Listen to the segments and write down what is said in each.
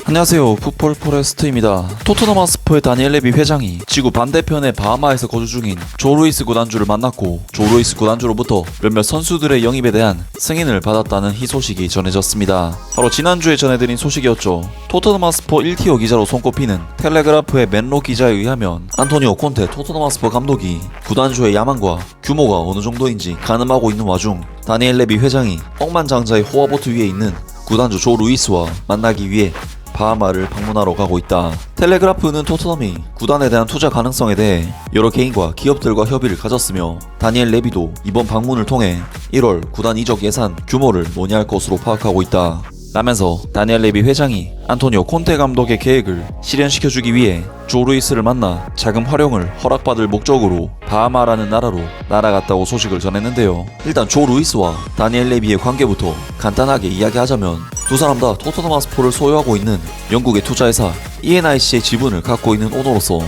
안녕하세요, 풋볼 포레스트입니다. 토트넘 하스퍼의 다니엘 레비 회장이 지구 반대편의 바하마에서 거주 중인 조 루이스 구단주를 만났고, 조 루이스 구단주로부터 몇몇 선수들의 영입에 대한 승인을 받았다는 희소식이 전해졌습니다. 바로 지난주에 전해드린 소식이었죠. 토트넘 하스퍼 1티어 기자로 손꼽히는 텔레그라프의 맨로 기자에 의하면 안토니오 콘테 토트넘 하스퍼 감독이 구단주의 야망과 규모가 어느 정도인지 가늠하고 있는 와중, 다니엘 레비 회장이 억만장자의 호화보트 위에 있는 구단주 조 루이스와 만나기 위해 바하마를 방문하러 가고 있다. 텔레그라프는 토트넘이 구단에 대한 투자 가능성에 대해 여러 개인과 기업들과 협의를 가졌으며, 다니엘 레비도 이번 방문을 통해 1월 구단 이적 예산 규모를 논의할 것으로 파악하고 있다 라면서, 다니엘 레비 회장이 안토니오 콘테 감독의 계획을 실현시켜주기 위해 조 루이스를 만나 자금 활용을 허락받을 목적으로 바하마라는 나라로 날아갔다고 소식을 전했는데요. 일단 조 루이스와 다니엘 레비의 관계부터 간단하게 이야기하자면, 두 사람 다 토트넘 하스퍼를 소유하고 있는 영국의 투자회사 ENIC의 지분을 갖고 있는 오너로서,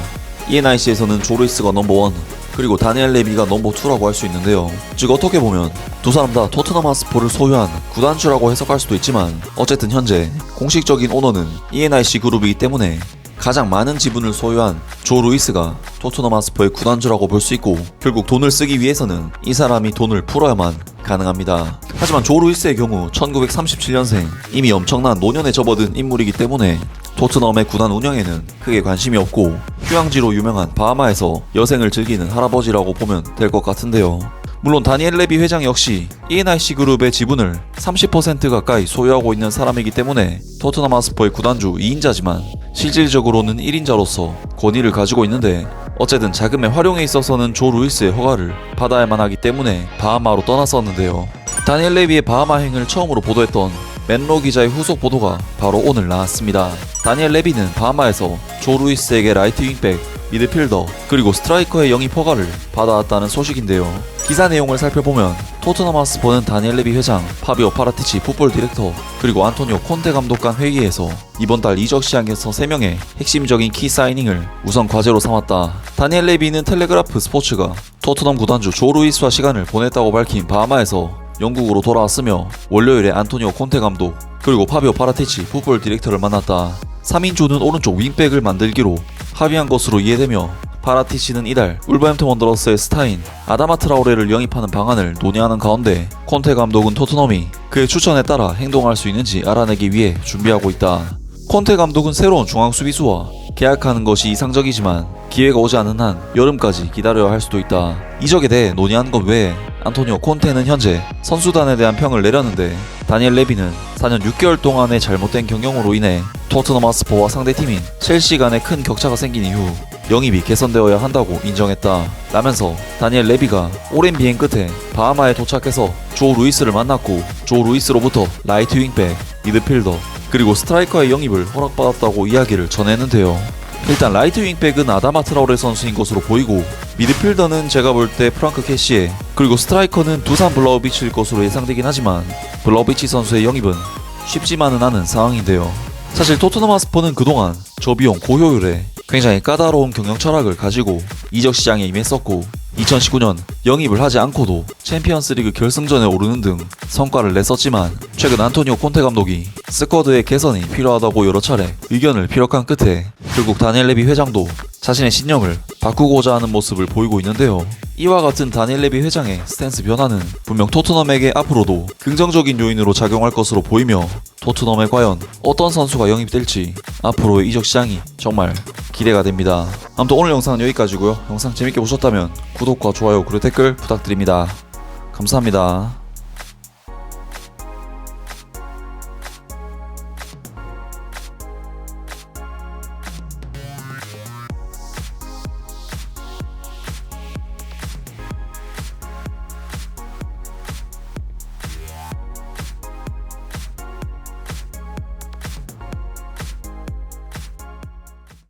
ENIC에서는 조 루이스가 넘버 1, 그리고 다니엘 레비가 넘버 2라고 할 수 있는데요. 즉 어떻게 보면 두 사람 다 토트넘 하스퍼를 소유한 구단주라고 해석할 수도 있지만, 어쨌든 현재 공식적인 오너는 ENIC 그룹이기 때문에 가장 많은 지분을 소유한 조 루이스가 토트넘 하스퍼의 구단주라고 볼 수 있고, 결국 돈을 쓰기 위해서는 이 사람이 돈을 풀어야만 가능합니다. 하지만 조 루이스의 경우 1937년생, 이미 엄청난 노년에 접어든 인물이기 때문에 토트넘의 구단 운영에는 크게 관심이 없고, 휴양지로 유명한 바하마에서 여생을 즐기는 할아버지라고 보면 될 것 같은데요. 물론 다니엘 레비 회장 역시 ENIC 그룹의 지분을 30% 가까이 소유하고 있는 사람이기 때문에 토트넘 하스퍼의 구단주 2인자지만 실질적으로는 1인자로서 권위를 가지고 있는데, 어쨌든 자금의 활용에 있어서는 조 루이스의 허가를 받아야만 하기 때문에 바하마로 떠났었는데요. 다니엘 레비의 바하마행을 처음으로 보도했던 맨로 기자의 후속 보도가 바로 오늘 나왔습니다. 다니엘 레비는 바하마에서 조 루이스에게 라이트 윙백, 미드필더, 그리고 스트라이커의 영입 허가를 받아왔다는 소식인데요. 기사 내용을 살펴보면 토트넘 하스퍼는 다니엘 레비 회장, 파비오 파라티치 풋볼 디렉터, 그리고 안토니오 콘테 감독 간 회의에서 이번 달 이적 시장에서 3명의 핵심적인 키 사이닝을 우선 과제로 삼았다. 다니엘 레비는 텔레그라프 스포츠가 토트넘 구단주 조 루이스와 시간을 보냈다고 밝힌 바하마에서 영국으로 돌아왔으며, 월요일에 안토니오 콘테 감독, 그리고 파비오 파라티치 풋볼 디렉터를 만났다. 3인조는 오른쪽 윙백을 만들기로 합의한 것으로 이해되며, 파라티치는 이달 울버햄튼 원더러스의 스타인 아다마 트라오레를 영입하는 방안을 논의하는 가운데, 콘테 감독은 토트넘이 그의 추천에 따라 행동할 수 있는지 알아내기 위해 준비하고 있다. 콘테 감독은 새로운 중앙 수비수와 계약하는 것이 이상적이지만 기회가 오지 않는 한 여름까지 기다려야 할 수도 있다. 이적에 대해 논의한 것 외에 안토니오 콘테는 현재 선수단에 대한 평을 내렸는데, 다니엘 레비는 4년 6개월 동안의 잘못된 경영으로 인해 토트넘 하스퍼와 상대팀인 첼시 간에 큰 격차가 생긴 이후 영입이 개선되어야 한다고 인정했다 라면서, 다니엘 레비가 오랜 비행 끝에 바하마에 도착해서 조 루이스를 만났고, 조 루이스로부터 라이트 윙백, 미드필더, 그리고 스트라이커의 영입을 허락받았다고 이야기를 전했는데요. 일단 라이트 윙백은 아다마 트라오레 선수인 것으로 보이고, 미드필더는 제가 볼 때 프랑크 캐시에, 그리고 스트라이커는 두산 블라우비치일 것으로 예상되긴 하지만 블라우비치 선수의 영입은 쉽지만은 않은 상황인데요. 사실 토트넘 하스퍼는 그동안 저비용 고효율에 굉장히 까다로운 경영 철학을 가지고 이적 시장에 임했었고, 2019년 영입을 하지 않고도 챔피언스리그 결승전에 오르는 등 성과를 냈었지만, 최근 안토니오 콘테 감독이 스쿼드의 개선이 필요하다고 여러 차례 의견을 피력한 끝에 결국 다니엘 레비 회장도 자신의 신념을 바꾸고자 하는 모습을 보이고 있는데요. 이와 같은 다니엘 레비 회장의 스탠스 변화는 분명 토트넘에게 앞으로도 긍정적인 요인으로 작용할 것으로 보이며, 토트넘에 과연 어떤 선수가 영입될지 앞으로의 이적 시장이 정말 기대가 됩니다. 아무튼 오늘 영상은 여기까지고요. 영상 재밌게 보셨다면 구독과 좋아요 그리고 댓글 부탁드립니다. 감사합니다.